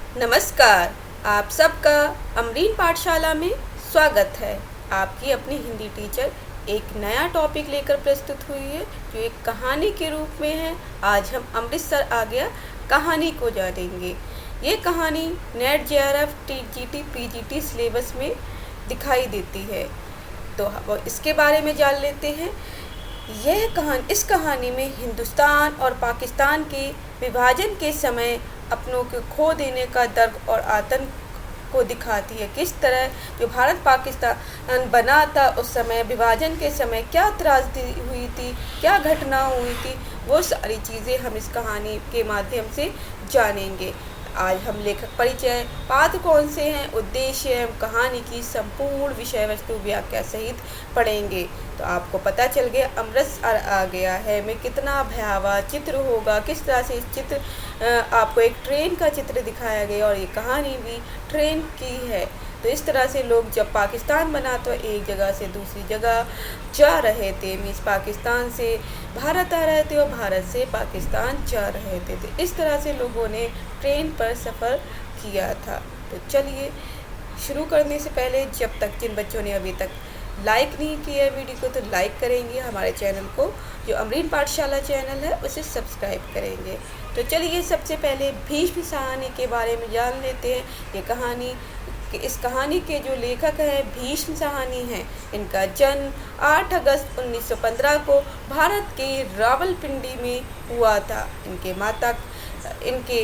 नमस्कार। आप सबका अमरीन पाठशाला में स्वागत है। आपकी अपनी हिंदी टीचर एक नया टॉपिक लेकर प्रस्तुत हुई है जो एक कहानी के रूप में है। आज हम अमृतसर आ गया कहानी को जानेंगे। ये कहानी net JRF TGT PGT syllabus में दिखाई देती है, तो इसके बारे में जान लेते हैं। इस कहानी में हिंदुस्तान और पाकिस्तान के विभाजन के समय अपनों को खो देने का दर्द और आतंक को दिखाती है। किस तरह जो भारत पाकिस्तान बना था उस समय विभाजन के समय क्या त्रासदी हुई थी, क्या घटना हुई थी, वो सारी चीज़ें हम इस कहानी के माध्यम से जानेंगे। आज हम लेखक परिचय, पात्र कौन से हैं, उद्देश्य एवं कहानी की संपूर्ण विषय वस्तु व्याख्या सहित पढ़ेंगे। तो आपको पता चल गया अमृतसर आ गया है में कितना भयावह चित्र होगा, किस तरह से इस चित्र आपको एक ट्रेन का चित्र दिखाया गया और ये कहानी भी ट्रेन की है। तो इस तरह से लोग जब पाकिस्तान बना तो एक जगह से दूसरी जगह जा रहे थे, मीन्स पाकिस्तान से भारत आ रहे थे और भारत से पाकिस्तान जा रहे थे। तो इस तरह से लोगों ने ट्रेन पर सफ़र किया था। तो चलिए शुरू करने से पहले जब तक जिन बच्चों ने अभी तक लाइक नहीं किया है वीडियो को तो लाइक करेंगे, हमारे चैनल को जो अमरीन पाठशाला चैनल है उसे सब्सक्राइब करेंगे। तो चलिए सबसे पहले भीष्म साहनी के बारे में जान लेते हैं। इस कहानी के जो लेखक हैं भीष्म साहनी हैं। इनका जन्म 8 अगस्त 1915 को भारत के रावलपिंडी में हुआ था। इनके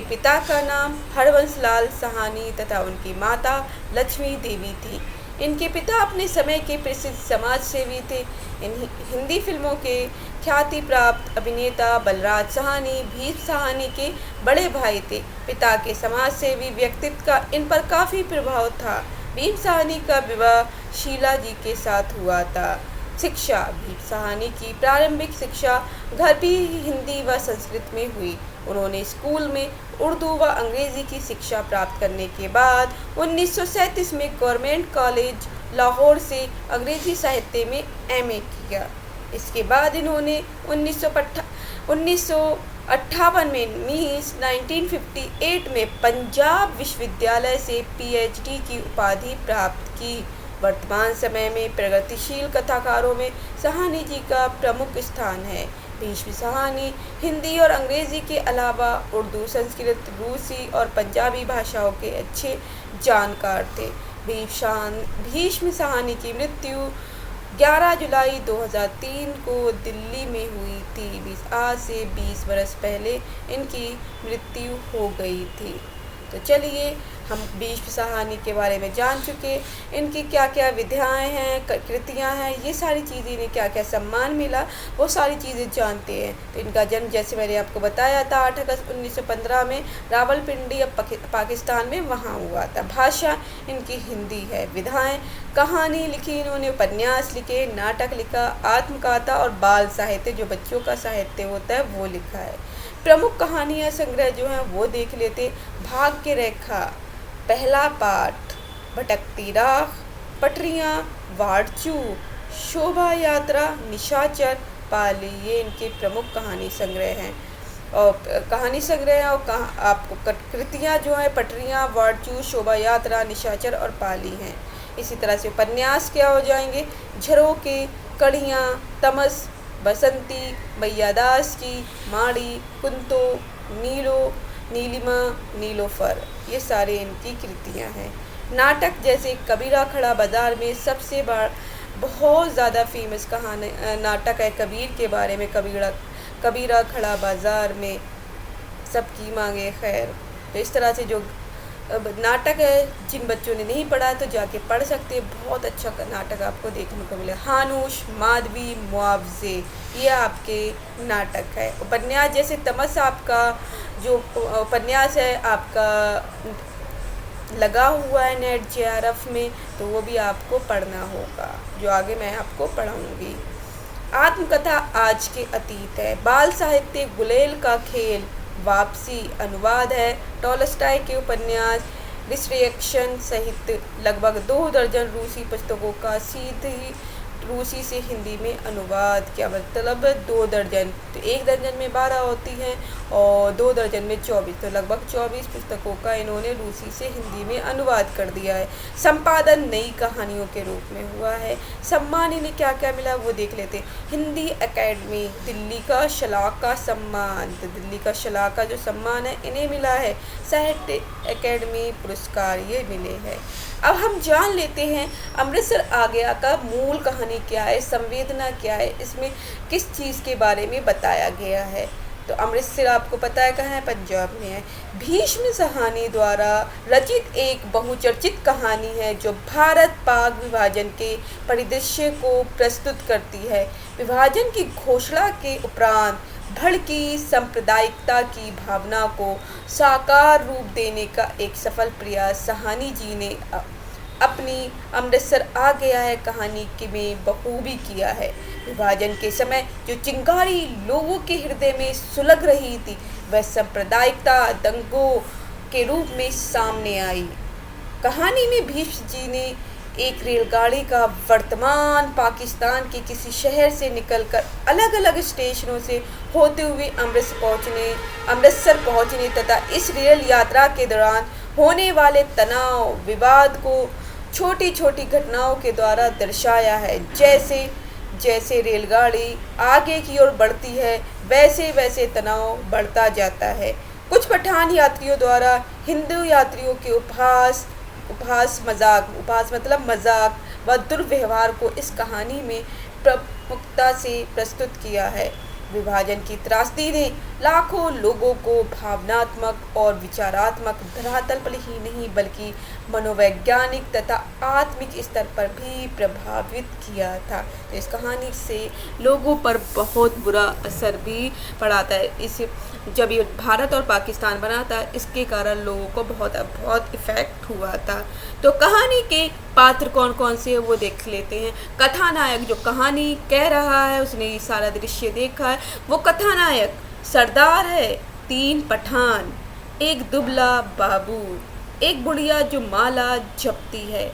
पिता का नाम हरवंश लाल साहनी तथा उनकी माता लक्ष्मी देवी थी। इनके पिता अपने समय के प्रसिद्ध समाज सेवी थे। हिंदी फिल्मों के ख्याति प्राप्त अभिनेता बलराज साहनी भीष्म साहनी के बड़े भाई थे। पिता के समाज सेवी व्यक्तित्व का इन पर काफ़ी प्रभाव था। भीष्म साहनी का विवाह शीला जी के साथ हुआ था। शिक्षा, भीष्म साहनी की प्रारंभिक शिक्षा घर भी हिंदी व संस्कृत में हुई। उन्होंने स्कूल में उर्दू व अंग्रेज़ी की शिक्षा प्राप्त करने के बाद 1937 में गवर्नमेंट कॉलेज लाहौर से अंग्रेज़ी साहित्य में एमए किया। इसके बाद इन्होंने 1958 में मीन्स 1958 में पंजाब विश्वविद्यालय से पीएचडी की उपाधि प्राप्त की। वर्तमान समय में प्रगतिशील कथाकारों में साहनी जी का प्रमुख स्थान है। भीष्म साहनी हिंदी और अंग्रेज़ी के अलावा उर्दू, संस्कृत, रूसी और पंजाबी भाषाओं के अच्छे जानकार थे। भीष्म साहनी की मृत्यु 11 जुलाई 2003 को दिल्ली में हुई थी। आज से 20 वर्ष पहले इनकी मृत्यु हो गई थी। तो चलिए हम भीष्म साहनी के बारे में जान चुके, इनकी क्या क्या विधाएं हैं, कृतियां हैं, ये सारी चीज़ें, इन्हें क्या क्या सम्मान मिला, वो सारी चीज़ें जानते हैं। तो इनका जन्म जैसे मैंने आपको बताया था 8 अगस्त 1915 में रावलपिंडी अब पाकिस्तान में वहाँ हुआ था। भाषा इनकी हिंदी है। विधाएं, कहानी लिखी इन्होंने, उपन्यास लिखे, नाटक लिखा, आत्मकथा और बाल साहित्य जो बच्चों का साहित्य होता है वो लिखा है। प्रमुख कहानियाँ संग्रह जो हैं वो देख लेते। भाग्य रेखा, पहला पाठ, भटकती राह, पटरियाँ, वारचू, शोभा यात्रा, निशाचर, पाली, ये इनके प्रमुख कहानी संग्रह हैं। और कहानी संग्रह और आपको कृतियाँ जो हैं पटरियाँ, वारचू, शोभा यात्रा, निशाचर और पाली हैं। इसी तरह से उपन्यास क्या हो जाएंगे, झरोके, कड़ियाँ, तमस, बसंती, मैयादास की, माड़ी, कुंतो, नीलो, नीलिमा, नीलोफर, ये सारे इनकी कृतियाँ हैं। नाटक जैसे कबीरा खड़ा बाज़ार में सबसे बहुत ज़्यादा फेमस कहानी नाटक है कबीर के बारे में। कबीरा खड़ा बाज़ार में सबकी मांगे खैर। तो इस तरह से जो नाटक है, जिन बच्चों ने नहीं पढ़ा तो जाके पढ़ सकते, बहुत अच्छा नाटक आपको देखने को मिले। हानूश, माधवी, मुआवजे, ये आपके नाटक है। उपन्यास जैसे तमस आपका जो उपन्यास है आपका लगा हुआ है नेट जेआरएफ में, तो वो भी आपको पढ़ना होगा जो आगे मैं आपको पढ़ाऊँगी। आत्मकथा आज के अतीत है। बाल साहित्य गुलेल का खेल, वापसी अनुवाद है टॉलस्टॉय के उपन्यास डिस्ट्रैक्शन सहित लगभग 2 दर्जन रूसी पुस्तकों का सीधी रूसी से हिंदी में अनुवाद किया, मतलब 2 दर्जन। तो 1 दर्जन में 12 होती हैं और 2 दर्जन में 24, तो लगभग 24 पुस्तकों का इन्होंने रूसी से हिंदी में अनुवाद कर दिया है। संपादन नई कहानियों के रूप में हुआ है। सम्मान इन्हें क्या क्या मिला वो देख लेते हैं। हिंदी एकेडमी दिल्ली का शलाका सम्मान, तो दिल्ली का शलाका जो सम्मान है इन्हें मिला है। साहित्य अकेडमी पुरस्कार ये मिले हैं। अब हम जान लेते हैं अमृतसर आ गया का मूल कहानी क्या है, संवेदना क्या है, इसमें किस चीज़ के बारे में बताया गया है। तो अमृतसर आपको पता है कहाँ है, पंजाब में है। भीष्म साहनी द्वारा रचित एक बहुचर्चित कहानी है जो भारत पाक विभाजन के परिदृश्य को प्रस्तुत करती है। विभाजन की घोषणा के उपरांत भड़की सांप्रदायिकता की भावना को साकार रूप देने का एक सफल प्रयास साहनी जी ने अपनी अमृतसर आ गया है कहानी के में बखूबी किया है। विभाजन के समय जो चिंगारी लोगों के हृदय में सुलग रही थी वह सांप्रदायिकता दंगों के रूप में सामने आई। कहानी में भीष्म जी ने एक रेलगाड़ी का वर्तमान पाकिस्तान के किसी शहर से निकलकर अलग अलग स्टेशनों से होते हुए अमृतसर पहुंचने तथा इस रेल यात्रा के दौरान होने वाले तनाव विवाद को छोटी छोटी घटनाओं के द्वारा दर्शाया है। जैसे जैसे रेलगाड़ी आगे की ओर बढ़ती है वैसे वैसे तनाव बढ़ता जाता है। कुछ पठान यात्रियों द्वारा हिंदू यात्रियों के उपहास मतलब मजाक व दुर्व्यवहार को इस कहानी में प्रमुखता से प्रस्तुत किया है। विभाजन की त्रासदी ने लाखों लोगों को भावनात्मक और विचारात्मक धरातल पर ही नहीं बल्कि मनोवैज्ञानिक तथा आत्मिक स्तर पर भी प्रभावित किया था। तो इस कहानी से लोगों पर बहुत बुरा असर भी पड़ा था। इस जब ये भारत और पाकिस्तान बना था इसके कारण लोगों को बहुत इफ़ेक्ट हुआ था। तो कहानी के पात्र कौन कौन से हैं वो देख लेते हैं। कथानायक जो कहानी कह रहा है उसने ये सारा दृश्य देखा है, वो कथानायक सरदार है, 3 पठान, एक दुबला बाबू, एक बुढ़िया जो माला जपती है,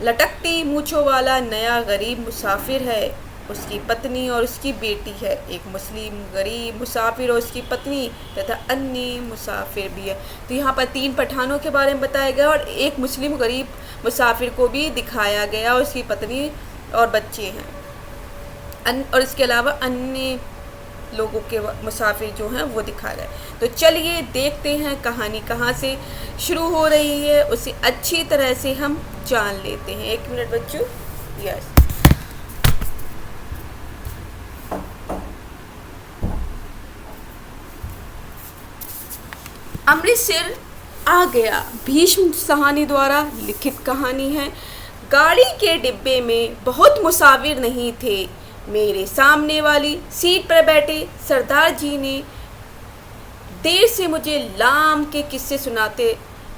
लटकती मूंछों वाला नया गरीब मुसाफिर है, उसकी पत्नी और उसकी बेटी है, एक मुस्लिम गरीब मुसाफिर और उसकी पत्नी तथा अन्य मुसाफिर भी है। तो यहाँ पर 3 पठानों के बारे में बताया गया और एक मुस्लिम गरीब मुसाफिर को भी दिखाया गया और उसकी पत्नी और बच्चे हैं और इसके अलावा अन्य लोगों के मुसाफिर जो हैं वो दिखाया गया। तो चलिए देखते हैं कहानी कहाँ से शुरू हो रही है, उसे अच्छी तरह से हम जान लेते हैं। 1 मिनट बच्चों। यस, अमृतसर आ गया भीष्म साहनी द्वारा लिखित कहानी है। गाड़ी के डिब्बे में बहुत मुसाफिर नहीं थे। मेरे सामने वाली सीट पर बैठे सरदार जी ने देर से मुझे लाम के किस्से सुनाते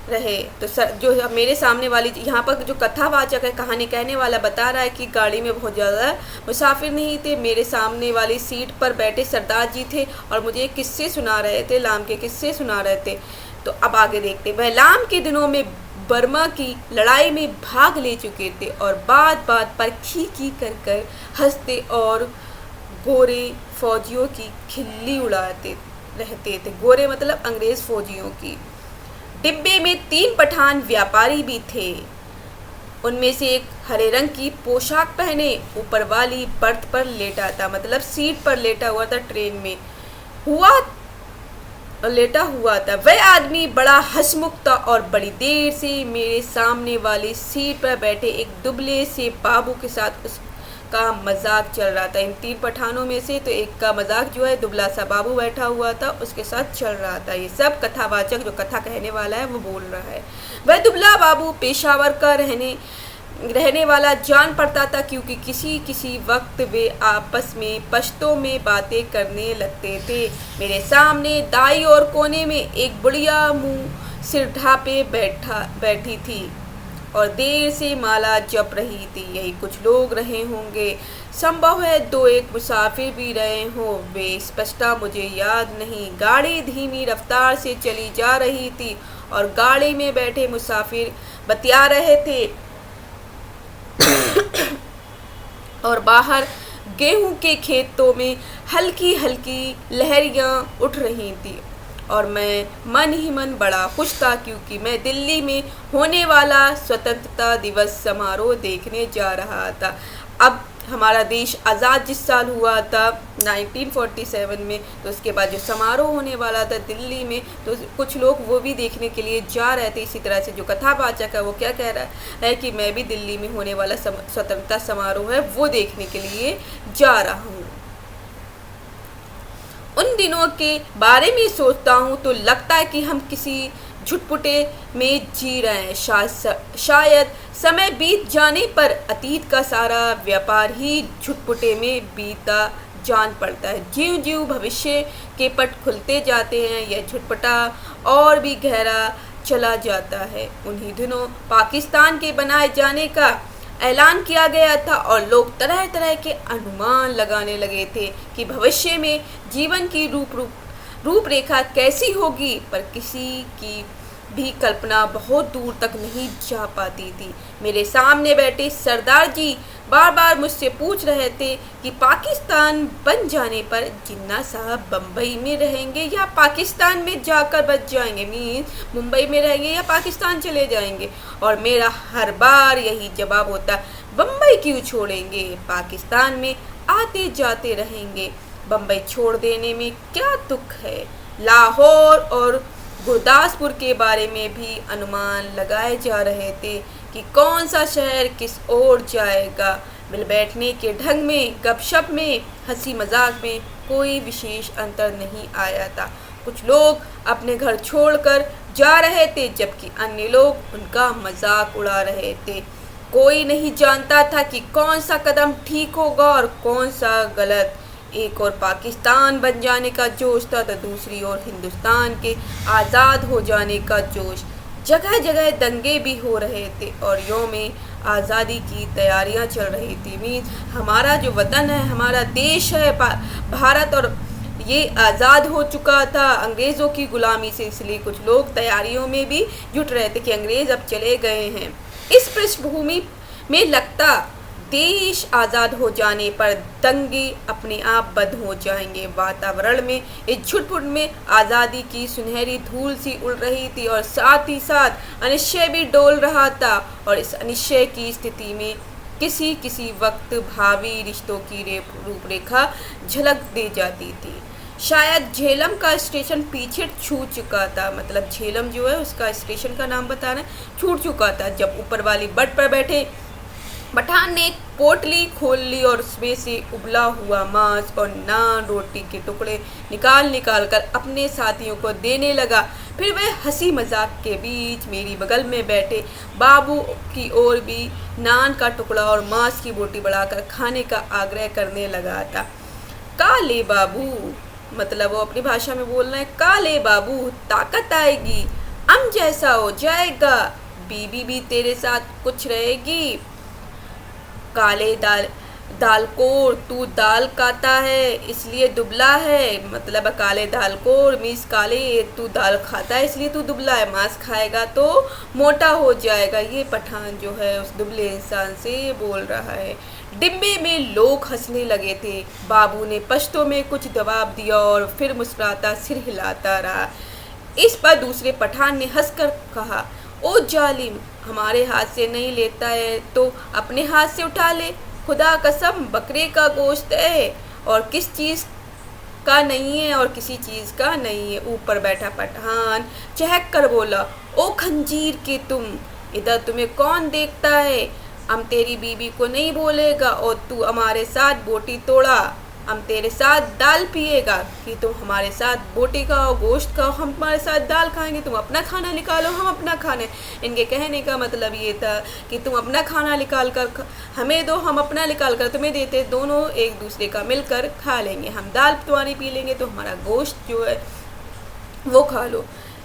रहे। तो जो मेरे सामने वाली यहाँ पर जो कथावाचक है, कहानी कहने वाला बता रहा है कि गाड़ी में बहुत ज़्यादा मुसाफिर नहीं थे। मेरे सामने वाली सीट पर बैठे सरदार जी थे और मुझे किस्से सुना रहे थे, लाम के किस्से सुना रहे थे। तो अब आगे देखते। वह लाम के दिनों में बर्मा की लड़ाई में भाग ले चुके थे और बात बात पर खी कर हंसते और गोरे फौजियों की खिल्ली उड़ाते रहते थे। गोरे मतलब अंग्रेज फौजियों की। डिब्बे में 3 पठान व्यापारी भी थे। उनमें से एक हरे रंग की पोशाक पहने ऊपर वाली बर्थ पर लेटा था, मतलब सीट पर लेटा हुआ था, ट्रेन में लेटा हुआ था। वह आदमी बड़ा हंसमुख था और बड़ी देर से मेरे सामने वाली सीट पर बैठे एक दुबले से बाबू के साथ उसका मजाक चल रहा था। इन 3 पठानों में से तो एक का मजाक जो है दुबला सा बाबू बैठा हुआ था उसके साथ चल रहा था। ये सब कथावाचक जो कथा कहने वाला है वो बोल रहा है। वह दुबला बाबू पेशावर का रहने वाला जान पड़ता था क्योंकि किसी किसी वक्त वे आपस में पश्तो में बातें करने लगते थे। मेरे सामने दाई और कोने में एक बुढ़िया मुंह सिर ढापे बैठी थी और देर से माला जप रही थी। यही कुछ लोग रहे होंगे, संभव है 2-1 मुसाफिर भी रहे हों, वे स्पष्टता मुझे याद नहीं। गाड़ी धीमी रफ्तार से चली जा रही थी और गाड़ी में बैठे मुसाफिर बतिया रहे थे। और बाहर गेहूं के खेतों में हल्की हल्की लहरियां उठ रही थी और मैं मन ही मन बड़ा खुश था, क्योंकि मैं दिल्ली में होने वाला स्वतंत्रता दिवस समारोह देखने जा रहा था। अब हमारा देश आज़ाद जिस साल हुआ था 1947 में, तो उसके बाद जो समारोह होने वाला था दिल्ली में, तो कुछ लोग वो भी देखने के लिए जा रहे थे। इसी तरह से जो कथावाचक है वो क्या कह रहा है कि मैं भी दिल्ली में होने वाला स्वतंत्रता समारोह है वो देखने के लिए जा रहा हूँ। उन दिनों के बारे में सोचता हूँ तो लगता है कि हम किसी झुटपुटे में जी रहे हैं। शायद समय बीत जाने पर अतीत का सारा व्यापार ही झुटपुटे में बीता जान पड़ता है। ज्यों ज्यों भविष्य के पट खुलते जाते हैं यह झुटपटा और भी गहरा चला जाता है। उन्हीं दिनों पाकिस्तान के बनाए जाने का ऐलान किया गया था और लोग तरह तरह के अनुमान लगाने लगे थे कि भविष्य में जीवन की रूपरेखा कैसी होगी, पर किसी की भी कल्पना बहुत दूर तक नहीं जा पाती थी। मेरे सामने बैठे सरदार जी बार बार मुझसे पूछ रहे थे कि पाकिस्तान बन जाने पर जिन्ना साहब बम्बई में रहेंगे या पाकिस्तान में जाकर बच जाएंगे, मीन्स मुंबई में रहेंगे या पाकिस्तान चले जाएंगे। और मेरा हर बार यही जवाब होता, बम्बई क्यों छोड़ेंगे, पाकिस्तान में आते जाते रहेंगे। बम्बई छोड़ देने में क्या दुख है। लाहौर और गुरदासपुर के बारे में भी अनुमान लगाए जा रहे थे कि कौन सा शहर किस ओर जाएगा। मिल बैठने के ढंग में, गपशप में, हंसी मजाक में कोई विशेष अंतर नहीं आया था। कुछ लोग अपने घर छोड़कर जा रहे थे जबकि अन्य लोग उनका मजाक उड़ा रहे थे। कोई नहीं जानता था कि कौन सा कदम ठीक होगा और कौन सा गलत। एक और पाकिस्तान बन जाने का जोश था तो दूसरी ओर हिंदुस्तान के आज़ाद हो जाने का जोश। जगह जगह दंगे भी हो रहे थे और यौम आज़ादी की तैयारियां चल रही थी। मीन्स हमारा जो वतन है, हमारा देश है भारत, और ये आज़ाद हो चुका था अंग्रेज़ों की गुलामी से, इसलिए कुछ लोग तैयारियों में भी जुट रहे थे कि अंग्रेज़ अब चले गए हैं। इस पृष्ठभूमि में लगता देश आज़ाद हो जाने पर दंगे अपने आप बंद हो जाएंगे। वातावरण में इस झुटपुट में आज़ादी की सुनहरी धूल सी उड़ रही थी और साथ ही साथ अनिश्चय भी डोल रहा था। और इस अनिश्चय की स्थिति में किसी किसी वक्त भावी रिश्तों की रूपरेखा झलक दे जाती थी। शायद झेलम का स्टेशन पीछे छूट चुका था, मतलब झेलम जो है उसका स्टेशन का नाम बताना छूट चुका था, जब ऊपर वाली बट पर बैठे पठान ने एक पोटली खोल ली और उसमें से उबला हुआ मांस और नान रोटी के टुकड़े निकाल कर अपने साथियों को देने लगा। फिर वह हंसी मजाक के बीच मेरी बगल में बैठे बाबू की ओर भी नान का टुकड़ा और मांस की बोटी बढ़ाकर खाने का आग्रह करने लगा था। काले बाबू, मतलब वो अपनी भाषा में बोल रहे हैं, काले बाबू ताकत आएगी, अम जैसा हो जाएगा, बीबी भी तेरे साथ कुछ रहेगी। काले दालकोर, तू दाल खाता है इसलिए दुबला है, मतलब काले दालकोर मीन्स काले, तू दाल खाता है इसलिए तू दुबला है, मांस खाएगा तो मोटा हो जाएगा। ये पठान जो है उस दुबले इंसान से बोल रहा है। डिब्बे में लोग हंसने लगे थे। बाबू ने पश्तो में कुछ जवाब दिया और फिर मुस्कुराता सिर हिलाता रहा। इस पर दूसरे पठान ने हंसकर कहा, ओ जालिम, हमारे हाथ से नहीं लेता है तो अपने हाथ से उठा ले, खुदा कसम बकरे का गोश्त है और किस चीज़ का नहीं है और किसी चीज़ का नहीं है। ऊपर बैठा पठान चहक कर बोला, ओ खंजीर के तुम, इधर तुम्हें कौन देखता है, हम तेरी बीबी को नहीं बोलेगा और तू हमारे साथ बोटी तोड़ा, हम तेरे साथ दाल पिएगा कि तुम हमारे साथ बोटी खाओ, गोश्त खाओ, हम तुम्हारे साथ दाल खाएंगे, तुम अपना खाना निकालो, हम अपना खाने। इनके कहने का मतलब ये था कि तुम अपना खाना निकाल कर हमें दो, हम अपना निकाल कर तुम्हें देते, दोनों एक दूसरे का मिलकर खा लेंगे, हम दाल तुम्हारी पी लेंगे तो हमारा गोश्त जो है वो खा लो।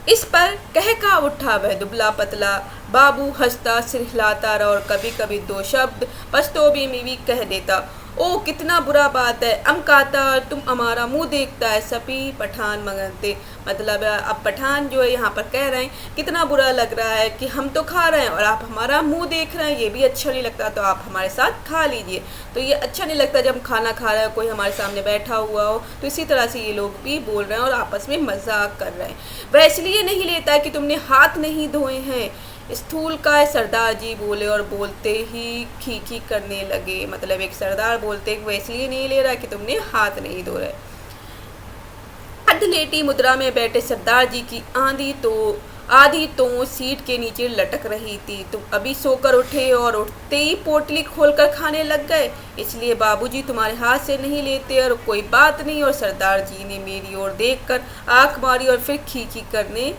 इस पर कह का उठा वह दुबला पतला बाबू, हंसता सिर हिलाता रहा और कभी कभी दो शब्द पश्तो में भी कह देता, ओ कितना बुरा बात है, अम कहता तुम हमारा मुंह देखता है, सपी पठान मंगते। मतलब अब पठान जो है यहाँ पर कह रहे हैं कितना बुरा लग रहा है कि हम तो खा रहे हैं और आप हमारा मुंह देख रहे हैं, ये भी अच्छा नहीं लगता, तो आप हमारे साथ खा लीजिए। तो ये अच्छा नहीं लगता जब हम खाना खा रहे हैं, कोई हमारे सामने बैठा हुआ हो। तो इसी तरह से ये लोग भी बोल रहे हैं और आपस में मजाक कर रहे हैं। वह इसलिए नहीं लेता है कि तुमने हाथ नहीं धोए हैं, स्थूल का है, सरदार जी बोले और बोलते ही खी करने लगे। मतलब एक सरदार बोलते वह इसलिए नहीं ले रहा कि तुमने हाथ नहीं धो रहे। अर्धलेटी मुद्रा में बैठे सरदार जी की आधी तो सीट के नीचे लटक रही थी। तुम अभी सोकर उठे और उठते ही पोटली खोलकर खाने लग गए, इसलिए बाबूजी तुम्हारे हाथ से नहीं लेते और कोई बात नहीं। और सरदार जी ने मेरी ओर देखकर आंख मारी और फिर खी करने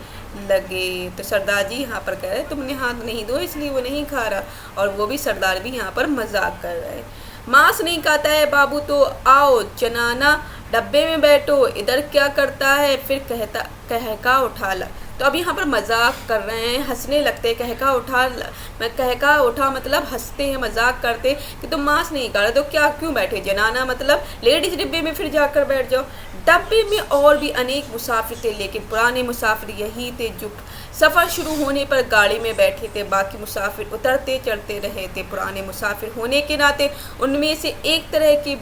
लगे। तो सरदार जी यहाँ पर कह रहे तुमने हाथ नहीं धो इसलिए वो नहीं खा रहा, और वो भी सरदार भी यहाँ पर मजाक कर रहे हैं। मांस नहीं खाता है बाबू तो आओ चनाना डब्बे में बैठो, इधर क्या करता है, फिर कहका उठा ला। तो अब यहाँ पर मजाक कर रहे हैं, हंसने लगते हैं। कहका उठा मतलब हंसते हैं, मजाक करते कि तुम मांस नहीं खा रहे तो क्या क्यों बैठे, जनाना मतलब लेडीज डिब्बे में फिर जाकर बैठ जाओ। डब्बे में और भी अनेक मुसाफिर थे, लेकिन पुराने मुसाफिर यही थे जो सफ़र शुरू होने पर गाड़ी में बैठे थे। बाकी मुसाफिर उतरते चढ़ते रहे थे। पुराने मुसाफिर होने के नाते उनमें से एक तरह की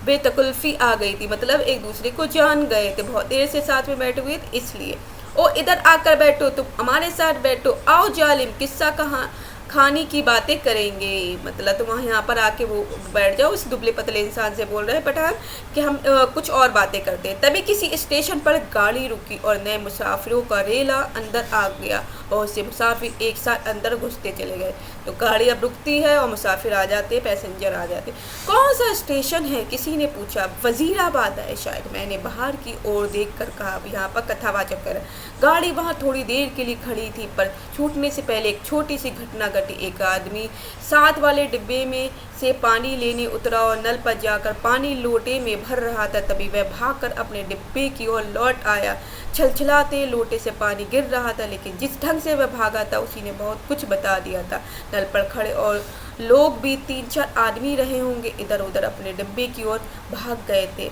बेतकल्फ़ी आ गई थी, मतलब एक दूसरे को जान गए थे, बहुत देर से साथ में बैठे हुए थे इसलिए। ओ इधर आकर बैठो, तुम हमारे साथ बैठो, आओ जालिम किस्सा कहाँ खाने की बातें करेंगे। मतलब तुम यहाँ पर आके वो बैठ जाओ। उस दुबले पतले इंसान से बोल रहे हैं पठान कि हम कुछ और बातें करते हैं। तभी किसी स्टेशन पर गाड़ी रुकी और नए मुसाफिरों का रेला अंदर आ गया। बहुत से मुसाफिर एक साथ अंदर घुसते चले गए। तो गाड़ी अब रुकती है और मुसाफिर आ जाते, पैसेंजर आ जाते। कौन सा स्टेशन है, किसी ने पूछा। वजीराबाद है शायद, मैंने बाहर की ओर देख कर कहा। अब यहाँ पर कथावाचक कर गाड़ी वहाँ थोड़ी देर के लिए खड़ी थी, पर छूटने से पहले एक छोटी सी घटना घटी। एक आदमी साथ वाले डिब्बे में से पानी लेने उतरा और नल पर जाकर पानी लोटे में भर रहा था। तभी वह भागकर अपने डिब्बे की ओर लौट आया। छलछलाते लोटे से पानी गिर रहा था, लेकिन जिस ढंग से वह भागा था उसी ने बहुत कुछ बता दिया था। नल पर खड़े और लोग भी 3-4 आदमी रहे होंगे, इधर उधर अपने डिब्बे की ओर भाग गए थे।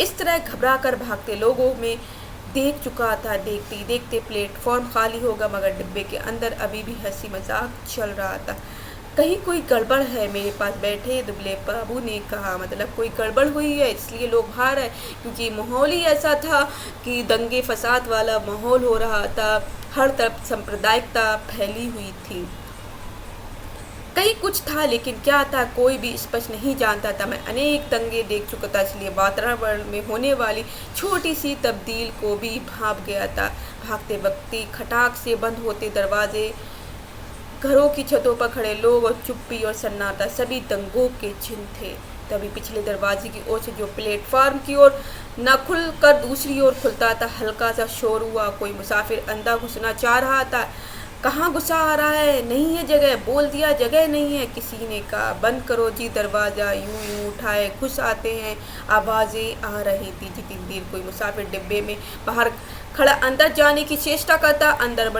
इस तरह घबरा कर भागते लोगों में देख चुका था। देखते ही देखते प्लेटफॉर्म खाली होगा, मगर डिब्बे के अंदर अभी भी हंसी मजाक चल रहा था। कहीं कोई गड़बड़ है, मेरे पास बैठे दुबले बाबू ने कहा। मतलब कोई गड़बड़ हुई है इसलिए लोग भाग रहे, क्योंकि माहौल ही ऐसा था कि दंगे फसाद वाला माहौल हो रहा था। हर तरफ सांप्रदायिकता फैली हुई थी। कहीं कुछ था, लेकिन क्या था कोई भी स्पष्ट नहीं जानता था। मैं अनेक दंगे देख चुका था, इसलिए वातावरण में होने वाली छोटी सी तब्दील को भी भाप गया था। भागते वक्त खटाक से बंद होते दरवाजे, घरों की छतों पर खड़े लोग और चुप्पी और सन्नाटा सभी दंगों के चिन्ह थे। तभी पिछले दरवाजे की ओर से जो प्लेटफार्म की ओर न खुल कर दूसरी ओर खुलता था, हल्का सा शोर हुआ। कोई मुसाफिर अंदर घुसना चाह रहा था। कहाँ घुसा आ रहा है, नहीं है जगह, बोल दिया जगह नहीं है। किसी ने कहा बंद करो जी दरवाज़ा, यूं उठाए घुस आते हैं। आवाज़ें आ रही थी। जितनी देर कोई मुसाफिर डिब्बे में बाहर खड़ा अंदर जाने की चेष्टा करता, अंदर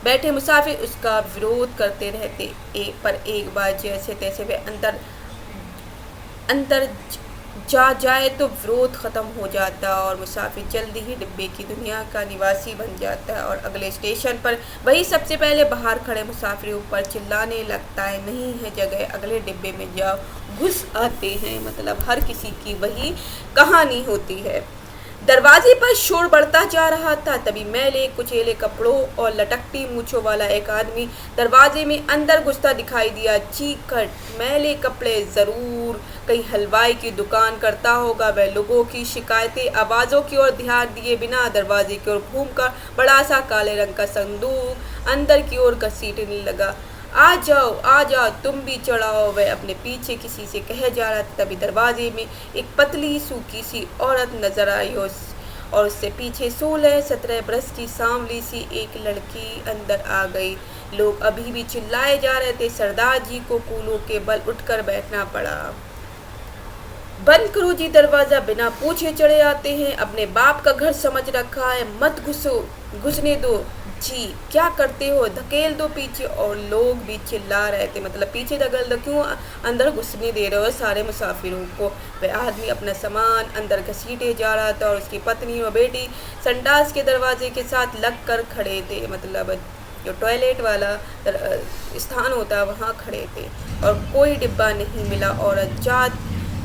बैठे मुसाफिर उसका विरोध करते रहते। पर एक बार जैसे तैसे वे अंदर जा जाए तो विरोध ख़त्म हो जाता और मुसाफिर जल्दी ही डिब्बे की दुनिया का निवासी बन जाता है। और अगले स्टेशन पर वही सबसे पहले बाहर खड़े मुसाफिरों पर चिल्लाने लगता है, नहीं है जगह, अगले डिब्बे में जाओ, घुस आते हैं। मतलब हर किसी की वही कहानी होती है। दरवाजे पर शोर बढ़ता जा रहा था। तभी मैले कुचेले कपड़ों और लटकती मूछों वाला एक आदमी दरवाजे में अंदर घुसता दिखाई दिया। चीखकर, मैले कपड़े, जरूर कहीं हलवाई की दुकान करता होगा। वह लोगों की शिकायतें आवाज़ों की ओर ध्यान दिए बिना दरवाजे की ओर घूमकर बड़ा सा काले रंग का संदूक अंदर की ओर घसीटने लगा। आ जाओ तुम भी चढ़ाओ, वह अपने पीछे किसी से कहे जा रहा था। तभी दरवाजे में एक पतली सूखी सी औरत नजर आई और उससे पीछे 16-17 बरस की सांवली सी एक लड़की अंदर आ गई। लोग अभी भी चिल्लाए जा रहे थे। सरदार जी को कूलों के बल उठकर बैठना पड़ा। बंद करो जी दरवाज़ा, बिना पूछे चढ़े आते हैं, अपने बाप का घर समझ रखा है, मत घुसने दो, जी क्या करते हो, धकेल दो पीछे। और लोग भी चिल्ला रहे थे, मतलब पीछे धकेल दो, क्यों अंदर घुसने दे रहे हो सारे मुसाफिरों को। वह आदमी अपना सामान अंदर घसीटे जा रहा था और उसकी पत्नी और बेटी संडास के दरवाजे के साथ लग कर खड़े थे, मतलब जो टॉयलेट वाला स्थान होता है वहाँ खड़े थे। और कोई डिब्बा नहीं मिला, औरत जात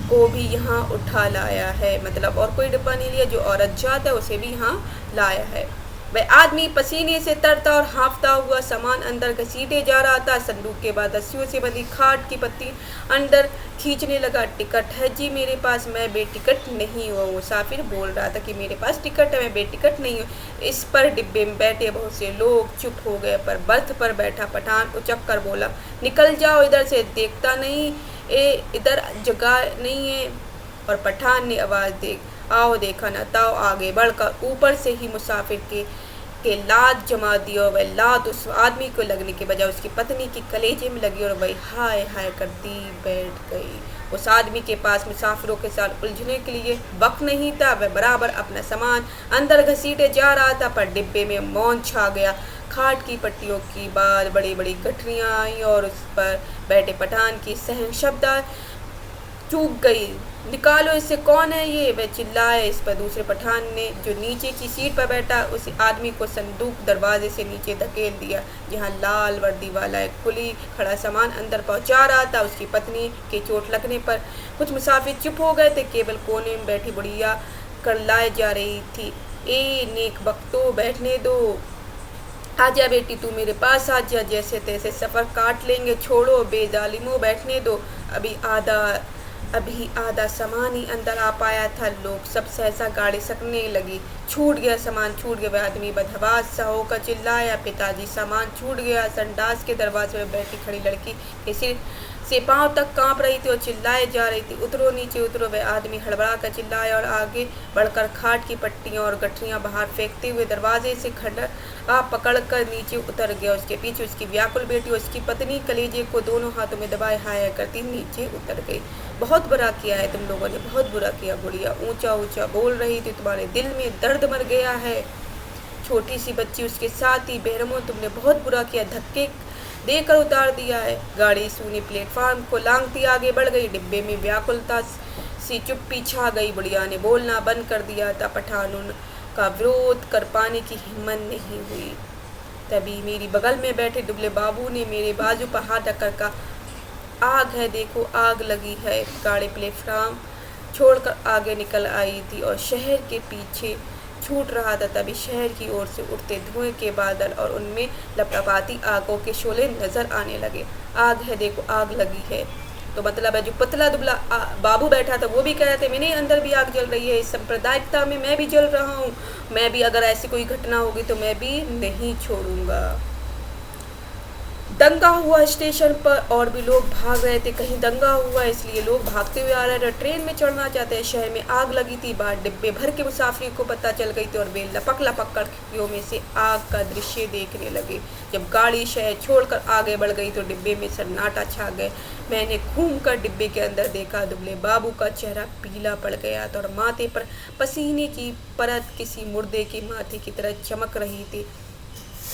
को भी यहाँ उठा लाया है, मतलब और कोई डिब्बा नहीं लिया, जो औरत जात है उसे भी यहाँ लाया है। वह आदमी पसीने से तरता और हाँफता हुआ सामान अंदर घसीटे जा रहा था। संदूक के बाद रस्सियों से बंधी खाट की पत्ती अंदर खींचने लगा। टिकट है जी मेरे पास, मैं बेटिकट नहीं हूँ। मुसाफिर बोल रहा था कि मेरे पास टिकट है, मैं बेटिकट नहीं हूँ। इस पर डिब्बे में बैठे बहुत से लोग चुप हो गए, पर बर्थ पर बैठा पठान उचक कर बोला, निकल जाओ इधर से, देखता नहीं इधर जगह नहीं है। और पठान ने आवाज़ दे, आओ देखा न ताओ, आगे बढ़कर ऊपर से ही मुसाफिर के लात जमा दी। और वह लात उस आदमी को लगने के बजाय उसकी पत्नी की कलेजे में लगी और वही हाय हाय करती बैठ गई। उस आदमी के पास मुसाफिरों के साथ उलझने के लिए वक्त नहीं था। वह बराबर अपना सामान अंदर घसीटे जा रहा था, पर डिब्बे में मौन छा गया। खाट की पट्टियों की बाद बड़ी बड़ी गठरियाँ आई और उस पर बैठे पठान की सहन शब्द चूक गई। निकालो इसे, कौन है ये, वह चिल्लाए। इस पर दूसरे पठान ने, जो नीचे की सीट पर बैठा, उस आदमी को संदूक दरवाजे से नीचे धकेल दिया, जहां लाल वर्दी वाला एक कुली खड़ा सामान अंदर पहुंचा रहा था। उसकी पत्नी के चोट लगने पर कुछ मुसाफिर चुप हो गए थे। केवल कोने में बैठी बुढ़िया करलाए जा रही थी, ए नेक बख्तो, बैठने दो, आजा बेटी तू मेरे पास आ जा, जैसे तैसे सफ़र काट लेंगे, छोड़ो बेजालिमो, बैठने दो। अभी आधा सामान ही अंदर आ पाया था। लोग सब सहसा गाड़ी सकने लगी, छूट गया सामान, छूट गया। वह आदमी बदहवास सा होकर चिल्लाया, पिताजी सामान छूट गया। संडास के दरवाजे में बैठी खड़ी लड़की के सिर से पांव तक कांप रही थी और चिल्लाए जा रही थी, उतरो नीचे उतरो। वह आदमी हड़बड़ा कर चिल्लाया और आगे बढ़कर खाट की पट्टियां और गठरियां बाहर फेंकते हुए दरवाजे से खड़ा पकड़कर नीचे उतर गया। उसके पीछे उसकी व्याकुल बेटी और उसकी पत्नी कलेजे को दोनों हाथों में दबाए हाय करती नीचे उतर गई। बहुत बुरा किया है तुम लोगों ने, बहुत बुरा किया। गुड़िया ऊंचा ऊंचा बोल रही थी, तुम्हारे दिल में दर्द मर गया है। छोटी सी बच्ची उसके साथ ही, बेरहमो तुमने बहुत बुरा किया, धक्के देकर उतार दिया है। गाड़ी सूनी प्लेटफार्म को लांघती आगे बढ़ गई। डिब्बे में व्याकुलता सी चुप्पी छा गई। बुढ़िया ने बोलना बंद कर दिया था। पठानों का विरोध कर पाने की हिम्मत नहीं हुई। तभी मेरी बगल में बैठे दुबले बाबू ने मेरे बाजू पर हाथ रखकर कहा, आग है देखो, आग लगी है। गाड़ी प्लेटफार्म छोड़कर आगे निकल आई थी और शहर के पीछे छूट रहा था। तभी शहर की ओर से उठते धुएं के बादल और उनमें लपटपाती आगों के शोले नजर आने लगे। आग है देखो, आग लगी है, तो मतलब है जो पतला दुबला बाबू बैठा था वो भी कह रहे थे मेरे अंदर भी आग जल रही है, इस सांप्रदायिकता में मैं भी जल रहा हूँ, मैं भी अगर ऐसी कोई घटना होगी तो मैं भी नहीं छोड़ूंगा। दंगा हुआ स्टेशन पर और भी लोग भाग रहे थे। कहीं दंगा हुआ इसलिए लोग भागते हुए आ रहे थे, ट्रेन में चढ़ना चाहते हैं। शहर में आग लगी थी, बाहर डिब्बे भर के मुसाफिर को पता चल गई थी और वे लपक लपक कर खिड़कियों में से आग का दृश्य देखने लगे। जब गाड़ी शहर छोड़कर आगे बढ़ गई तो डिब्बे में सन्नाटा छा गए। मैंने घूम कर डिब्बे के अंदर देखा, दुबले बाबू का चेहरा पीला पड़ गया था और माथे पर पसीने की परत किसी मुर्दे के माथे की तरह चमक रही थी।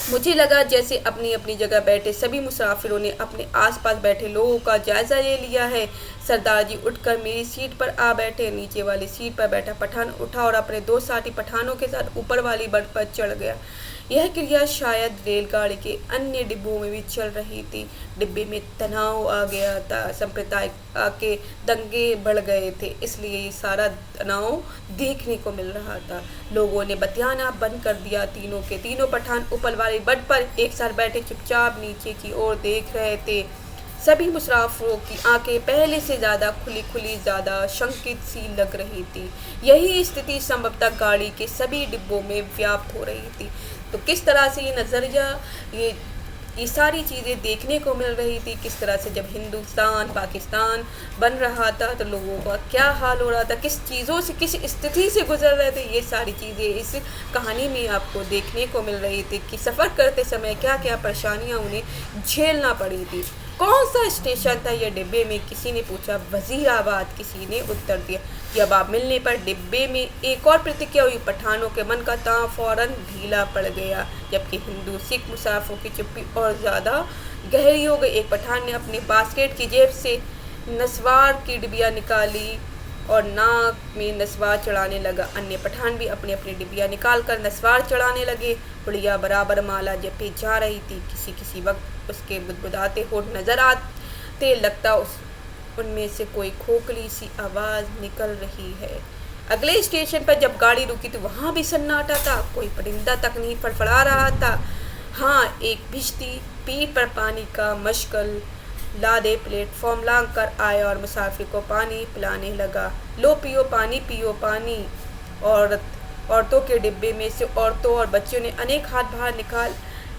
मुझे लगा जैसे अपनी अपनी जगह बैठे सभी मुसाफिरों ने अपने आसपास बैठे लोगों का जायजा ले लिया है। सरदार जी उठकर मेरी सीट पर आ बैठे। नीचे वाली सीट पर बैठा पठान उठा और अपने दो साथी पठानों के साथ ऊपर वाली बर्थ पर चढ़ गया। यह क्रिया शायद रेलगाड़ी के अन्य डिब्बों में भी चल रही थी। डिब्बे में तनाव आ गया था, सांप्रदायिकता के दंगे बढ़ गए थे, इसलिए ये सारा तनाव देखने को मिल रहा था। लोगों ने बतियाना बंद कर दिया। तीनों के तीनों पठान ऊपर वाली बर्थ पर एक साथ बैठे चुपचाप नीचे की ओर देख रहे थे। सभी मुसाफिरों की आंखें पहले से ज़्यादा खुली खुली, ज़्यादा शंकित सी लग रही थी। यही स्थिति संभवतः गाड़ी के सभी डिब्बों में व्याप्त हो रही थी। तो किस तरह से ये नज़रिया, ये सारी चीज़ें देखने को मिल रही थी। किस तरह से जब हिंदुस्तान पाकिस्तान बन रहा था तो लोगों का क्या हाल हो रहा था, किस चीज़ों से, किस स्थिति से गुजर रहे थे, ये सारी चीज़ें इस कहानी में आपको देखने को मिल रही थी कि सफ़र करते समय क्या क्या परेशानियाँ उन्हें झेलना पड़ी थी। कौन सा स्टेशन था ये डिब्बे में, किसी ने पूछा। वजीराबाद, किसी ने उत्तर दिया। जवाब मिलने पर डिब्बे में एक और प्रतिक्रिया हुई। पठानों के मन का ताव फौरन ढीला पड़ गया, जबकि हिंदू सिख मुसाफिरों की चुप्पी और ज़्यादा गहरी हो गई। एक पठान ने अपनी बास्केट की जेब से नस्वार की डिबिया निकाली और नाक में नस्वार चढ़ाने लगा। अन्य पठान भी अपनी अपनी डिबिया निकाल कर नस्वार चढ़ाने लगे। बुढ़िया बराबर माला जपी जा रही थी। किसी किसी वक्त उसके बुदबुदाते होठ नजर आते, लगता उनमें से कोई खोखली सी आवाज़ निकल रही है। अगले स्टेशन पर जब गाड़ी रुकी तो वहाँ भी सन्नाटा था। कोई परिंदा तक नहीं फड़फड़ा रहा था। हाँ, एक भिश्ती पीठ पर पानी का मशकल लादे प्लेटफॉर्म लांग कर आया और मुसाफिर को पानी पिलाने लगा। लो पियो पानी, पियो पानी। औरतों के डिब्बे में से औरतों और बच्चों ने अनेक हाथ बाहर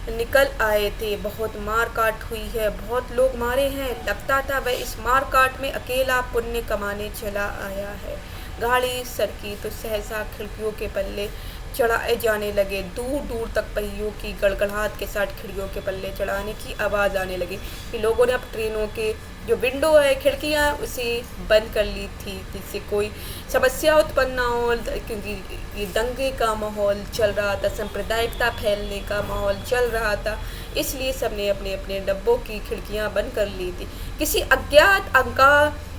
निकल आए थे। बहुत मार काट हुई है, बहुत लोग मारे हैं। लगता था वह इस मार काट में अकेला पुण्य कमाने चला आया है। गाड़ी सरकी तो सहसा खिड़कियों के पल्ले चढ़ाए जाने लगे। दूर दूर तक पहियों की गड़गड़ाहट के साथ खिड़कियों के पल्ले चढ़ाने की आवाज़ आने लगी कि लोगों ने अब ट्रेनों के जो विंडो है, खिड़कियाँ, उसे बंद कर ली थी, जिससे कोई समस्या उत्पन्न ना हो, क्योंकि ये दंगे का माहौल चल रहा था, सांप्रदायिकता फैलने का माहौल चल रहा था। इसलिए सबने अपने अपने डब्बों की खिड़कियाँ बंद कर ली थी। किसी अज्ञात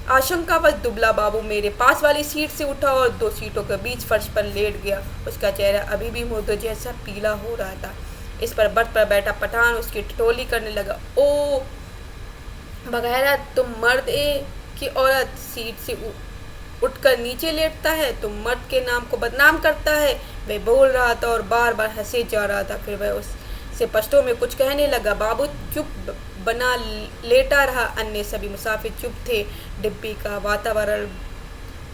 आशंकावश दुबला बाबू मेरे पास वाली सीट से उठा और 2 सीटों के बीच फर्श पर लेट गया। उसका चेहरा अभी भी मुर्दों जैसा पीला हो रहा था। इस पर बर्थ पर बैठा पठान उसकी ठिठोली करने लगा। ओ बगैरा, तुम मर्द की औरत सीट से उठकर नीचे लेटता है, तुम मर्द के नाम को बदनाम करता है। वह बोल रहा था और बार बार हंसे जा रहा था। फिर वह उससे पश्तो में कुछ कहने लगा। बाबू चुप बना लेटा रहा। अन्य सभी मुसाफिर चुप थे। डिब्बे का वातावरण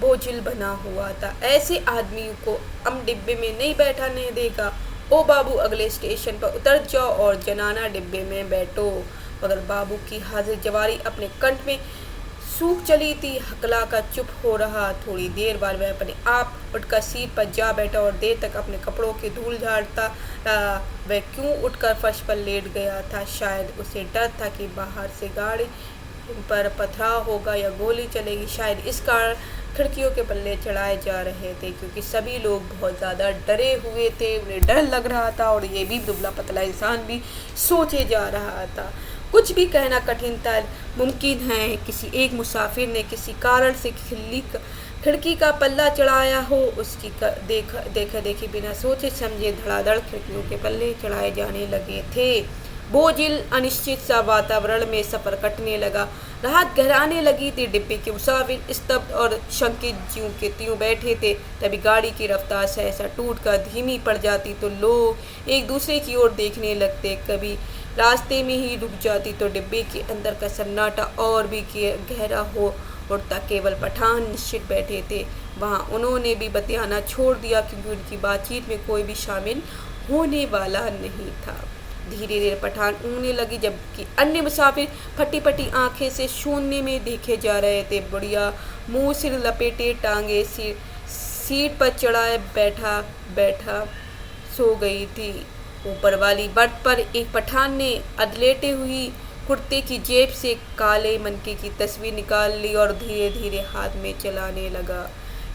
बोझिल बना हुआ था। ऐसे आदमी को हम डिब्बे में नहीं बैठाने देगा। ओ बाबू, अगले स्टेशन पर उतर जाओ और जनाना डिब्बे में बैठो। मगर बाबू की हाजिर जवारी अपने कंठ में सूख चली थी। हकला का चुप हो रहा। थोड़ी देर बाद वह अपने आप उठकर सीट पर जा बैठा और देर तक अपने कपड़ों की धूल झाड़ता रहा। वह क्यों उठकर फर्श पर लेट गया था? शायद उसे डर था कि बाहर से गाड़ी पर पथराव होगा या गोली चलेगी। शायद इस कारण खिड़कियों के पल्ले चढ़ाए जा रहे थे, क्योंकि सभी लोग बहुत ज़्यादा डरे हुए थे। उन्हें डर लग रहा था और ये भी दुबला पतला इंसान भी सोचे जा रहा था। कुछ भी कहना कठिन था। मुमकिन है किसी एक मुसाफिर ने किसी कारण से खिड़की का पल्ला चढ़ाया हो। उसकी देखा देखी बिना सोचे समझे धड़ाधड़ खिड़कियों के पल्ले चढ़ाए जाने लगे थे। बोझिल अनिश्चित सा वातावरण में सफ़र कटने लगा। रात गहराने लगी थी। डिब्बे के मुसाफिर स्तब्ध और शंकित ज्यों के त्यों बैठे थे। तभी गाड़ी की रफ्तार सहसा टूटकर धीमी पड़ जाती तो लोग एक दूसरे की ओर देखने लगते। कभी रास्ते में ही रुक जाती तो डिब्बे के अंदर का सन्नाटा और भी गहरा हो उठता। केवल पठान निश्चित बैठे थे वहाँ। उन्होंने भी बतियाना छोड़ दिया, क्योंकि उनकी बातचीत में कोई भी शामिल होने वाला नहीं था। धीरे धीरे पठान ऊँगने लगी, जबकि अन्य मुसाफिर फटी फटी आंखें से शून्य में देखे जा रहे थे। बुढ़िया मुंह सिर लपेटे टांगे सीट पर चढ़ाए बैठा सो गई थी। ऊपर वाली बर्थ पर एक पठान ने अधलेटे हुई कुर्ते की जेब से काले मनके की तस्वीर निकाल ली और धीरे धीरे हाथ में चलाने लगा।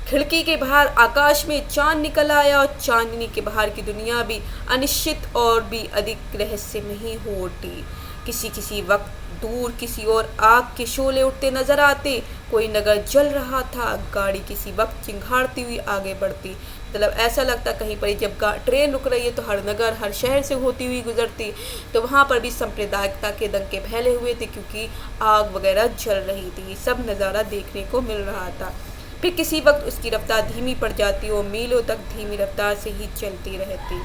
खिड़की के बाहर आकाश में चांद निकल आया और चांदनी के बाहर की दुनिया भी अनिश्चित और भी अधिक रहस्यमयी हो उठी। किसी वक्त दूर किसी और आग के शोले उठते नजर आते। कोई नगर जल रहा था। गाड़ी किसी वक्त चिंगाड़ती हुई आगे बढ़ती। मतलब ऐसा लगता कहीं पर जब ट्रेन रुक रही है तो हर नगर, हर शहर से होती हुई गुजरती, तो वहाँ पर भी सांप्रदायिकता के दंगे फैले हुए थे, क्योंकि आग वगैरह जल रही थी। सब नज़ारा देखने को मिल रहा था। फिर किसी वक्त उसकी रफ्तार धीमी पड़ जाती और मीलों तक धीमी रफ्तार से ही चलती रहती।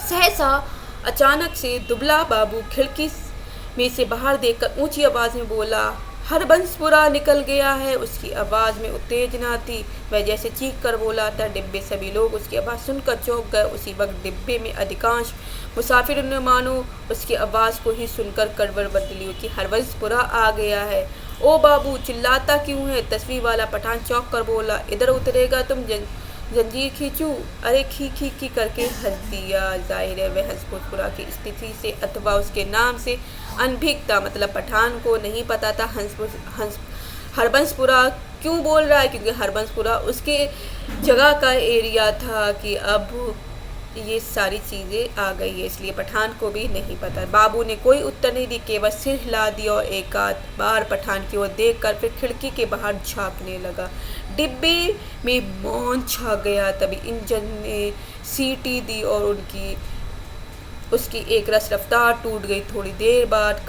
सहसा अचानक से दुबला बाबू खिड़की में से बाहर देखकर ऊंची आवाज में बोला, हरबंसपुरा निकल गया है। उसकी आवाज़ में उत्तेजना थी। वह जैसे चीख कर बोला था। डिब्बे सभी लोग उसकी आवाज़ सुनकर चौंक गए। उसी वक्त डिब्बे में अधिकांश मुसाफिरों ने मानो उसकी आवाज़ को ही सुनकर करवट बदली कि हरबंसपुरा आ गया है। ओ बाबू, चिल्लाता क्यों है? तस्वीर वाला पठान चौंक कर बोला, इधर उतरेगा तुम जंजीर खींचूं? अरे खी करके हंस दिया। जाहिर है वह हंसपुरा की स्थिति से अथवा उसके नाम से अनभिज्ञ था। मतलब पठान को नहीं पता था हरबंसपुरा क्यों बोल रहा है, क्योंकि हरबंसपुरा उसके जगह का एरिया था कि अब ये सारी चीज़ें आ गई है, इसलिए पठान को भी नहीं पता। बाबू ने कोई उत्तर नहीं दी, केवल सिर हिला दिया और एक आध बार पठान की ओर देखकर फिर खिड़की के बाहर झांकने लगा। डिब्बे में मौन छा गया। तभी इंजन ने सीटी दी और उसकी एक रस रफ्तार टूट गई। थोड़ी देर बाद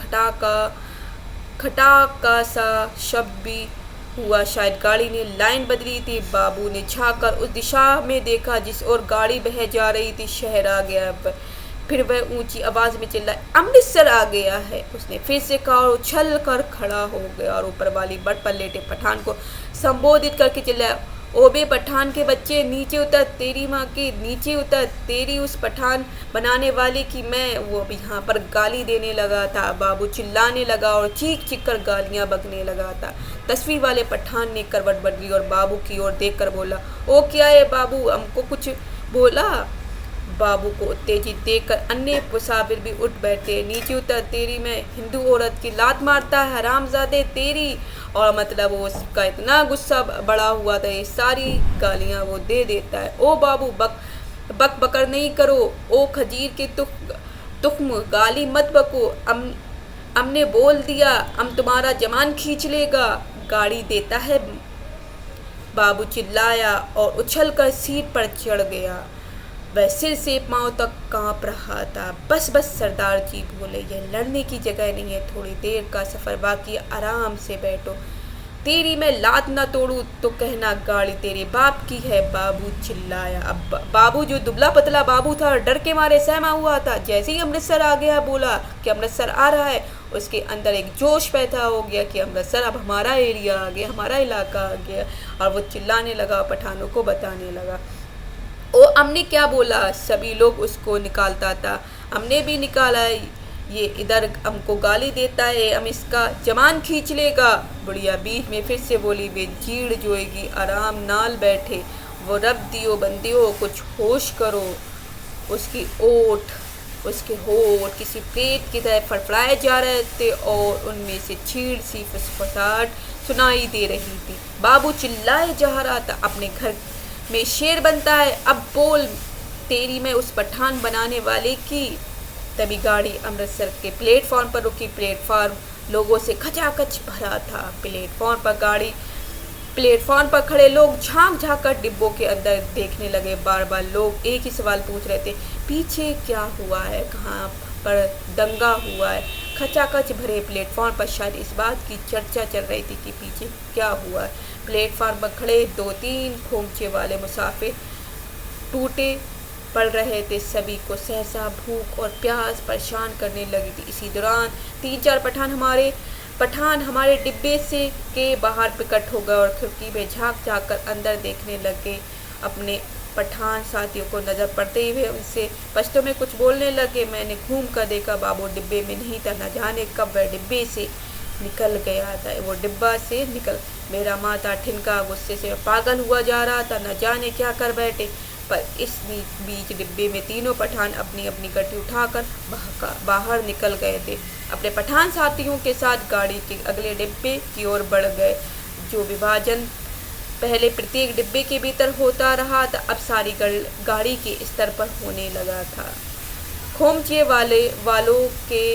खटाका सा शब्द भी हुआ। शायद गाड़ी ने लाइन बदली थी। बाबू ने झांककर उस दिशा में देखा जिस ओर गाड़ी बह जा रही थी। शहर आ गया। फिर वह ऊंची आवाज में चिल्लाया, अमृतसर आ गया है। उसने फिर से कहा और उछल कर खड़ा हो गया और ऊपर वाली बट पर लेटे पठान को संबोधित करके चिल्लाया, ओबे पठान के बच्चे, नीचे उतर, तेरी माँ की नीचे उतर, तेरी उस पठान बनाने वाली की मैं। वो अब यहाँ पर गाली देने लगा था। बाबू चिल्लाने लगा और चीख चीख कर गालियाँ बकने लगा था। तस्वीर वाले पठान ने करवट बदली और बाबू की ओर देखकर बोला, ओ क्या है बाबू, हमको कुछ बोला? बाबू को उत्तेजित देखकर अन्य मुसाफिर भी उठ बैठे। नीचे उतर, तेरी मैं हिंदू औरत की लात मारता है, हरामजादे तेरी। और मतलब वो उसका इतना गुस्सा बढ़ा हुआ था, ये सारी गालियां वो दे देता है। ओ बाबू, बकर नहीं करो। ओ खजीर के तुख्म, गाली मत बको। हमने बोल दिया, हम तुम्हारा जमान खींच लेगा। गाड़ी देता है, बाबू चिल्लाया और उछलकर सीट पर चढ़ गया। वह सिर से पांव तक कांप रहा था। बस सरदार जी बोले, यह लड़ने की जगह नहीं है, थोड़ी देर का सफर बाकी, आराम से बैठो। तेरी मैं लात ना तोड़ू तो कहना गाड़ी तेरे बाप की है, बाबू चिल्लाया। अब बाबू जो दुबला पतला बाबू था डर के मारे सहमा हुआ था। जैसे ही अमृतसर आ गया, बोला कि अमृतसर आ रहा है, उसके अंदर एक जोश पैदा हो गया कि अमृतसर अब हमारा एरिया आ गया, हमारा इलाका आ गया। और वो चिल्लाने लगा, पठानों को बताने लगा, ओ हमने क्या बोला? सभी लोग उसको निकालता था। हमने भी निकाला, ये इधर हमको गाली देता है, हम इसका जमान खींच लेगा। बुढ़िया बीच में फिर से बोली, वे जीड़ जोएगी, आराम नाल बैठे। वो रब दियो बंदियो, कुछ होश करो। उसके होठ किसी प्लेट की तरह फड़फड़ाए जा रहे थे और उनमें से छीड़ सी फुसफुसाहट सुनाई दे रही थी। बाबू चिल्लाए जा रहा था, अपने घर में शेर बनता है, अब बोल, तेरी मैं उस पठान बनाने वाले की। तभी गाड़ी अमृतसर के प्लेटफॉर्म पर रुकी। प्लेटफॉर्म लोगों से खचाखच भरा था। प्लेटफॉर्म पर खड़े लोग झांक कर डिब्बों के अंदर देखने लगे। बार बार लोग एक ही सवाल पूछ रहे थे, पीछे क्या हुआ है, कहाँ पर दंगा हुआ है। खचाखच भरे प्लेटफॉर्म पर शायद इस बात की चर्चा चल रही थी कि पीछे क्या हुआ है। प्लेटफॉर्म पर खड़े 2-3 खोमचे वाले मुसाफिर टूटे पड़ रहे थे। सभी को सहसा भूख और प्यास परेशान करने लगी थी। इसी दौरान 3-4 पठान हमारे डिब्बे से के बाहर प्रकट हो गए और खिड़की में झांक कर अंदर देखने लगे। अपने पठान साथियों को नजर पड़ते हुए उनसे पश्तो में कुछ बोलने लगे। मैंने घूम कर देखा, बाबू डिब्बे में नहीं था। न जाने कब वह डिब्बे से निकल गया था। वो डिब्बा से निकल, मेरा माथा ठिनका, गुस्से से पागल हुआ जा रहा था। न जाने क्या कर बैठे। पर इस बीच डिब्बे में तीनों पठान अपनी अपनी गड्डी उठाकर बाहर निकल गए थे। अपने पठान साथियों के साथ गाड़ी के अगले डिब्बे की ओर बढ़ गए। जो विभाजन पहले प्रत्येक डिब्बे के भीतर होता रहा था, अब सारी गाड़ी के स्तर पर होने लगा था। खोमचे वालों के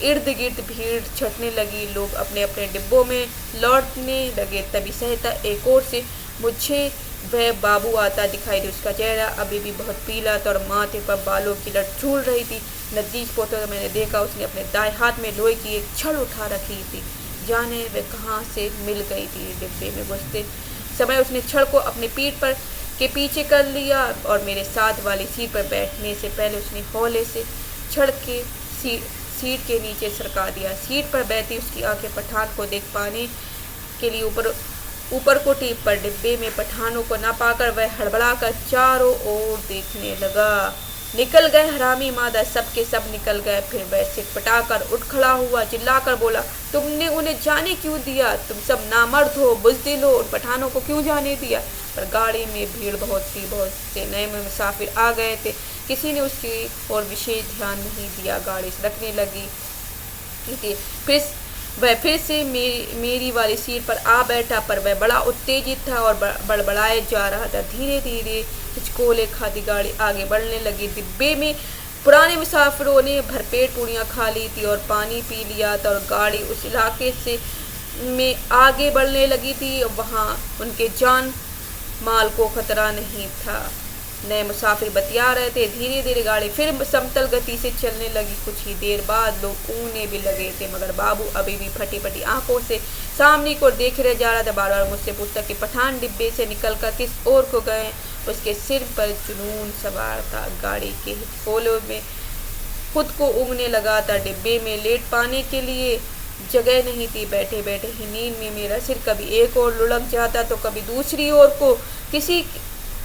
इर्द गिर्द भीड़ छटने लगी। लोग अपने अपने डिब्बों में लौटने लगे। तभी सहता एक ओर से मुझे वह बाबू आता दिखाई दे। उसका चेहरा अभी भी बहुत पीला था और माथे पर बालों की लट झूल रही थी। नजदीक पहुंचकर मैंने देखा उसने अपने दाएं हाथ में लोहे की एक छड़ उठा रखी थी। जाने वह कहाँ से मिल गई थी। डिब्बे में घुसते समय उसने छड़ को अपनी पीठ पर के पीछे कर लिया और मेरे साथ वाली सीट पर बैठने से पहले उसने हौले से छड़ के सीट के नीचे सरका दिया। सीट पर बैठी उसकी आंखें पठान को देख पाने के लिए ऊपर को टीप पर। डिब्बे में पठानों को न पाकर वह हड़बड़ा कर चारों ओर देखने लगा। निकल गए हरामी मादा, सब के सब निकल गए। फिर वह सिटपटाकर उठ खड़ा हुआ, चिल्लाकर बोला, तुमने उन्हें जाने क्यों दिया? तुम सब नामर्द हो, बुज़दिल हो, उन पठानों को क्यों जाने दिया? पर गाड़ी में भीड़ बहुत थी, बहुत से नए मुसाफिर आ गए थे। किसी ने उसकी ओर विशेष ध्यान नहीं दिया। गाड़ी सड़कने लगी। वह फिर से मेरी वाली सीट पर आ बैठा, पर वह बड़ा उत्तेजित था और बड़बड़ाए जा रहा था। धीरे धीरे हिचकोले खाती गाड़ी आगे बढ़ने लगी। डिब्बे में पुराने मुसाफिरों ने भरपेट पूड़ियाँ खा ली थी और पानी पी लिया था और गाड़ी उस इलाके से में आगे बढ़ने लगी थी। वहाँ उनके जान माल को खतरा नहीं था। नए मुसाफिर बतिया रहे थे। धीरे धीरे गाड़ी फिर समतल गति से चलने लगी। कुछ ही देर बाद लोग ऊँगने भी लगे थे, मगर बाबू अभी भी फटी फटी आंखों से सामने को देख रहे जा रहा था। बार बार मुझसे पूछता कि पठान डिब्बे से निकलकर किस ओर को गए। उसके सिर पर जुनून सवार था। गाड़ी के हिचकोलों में खुद को उगने लगा था। डिब्बे में लेट पाने के लिए जगह नहीं थी। बैठे बैठे ही नींद में मेरा सिर कभी एक ओर लुढ़क जाता तो कभी दूसरी ओर को।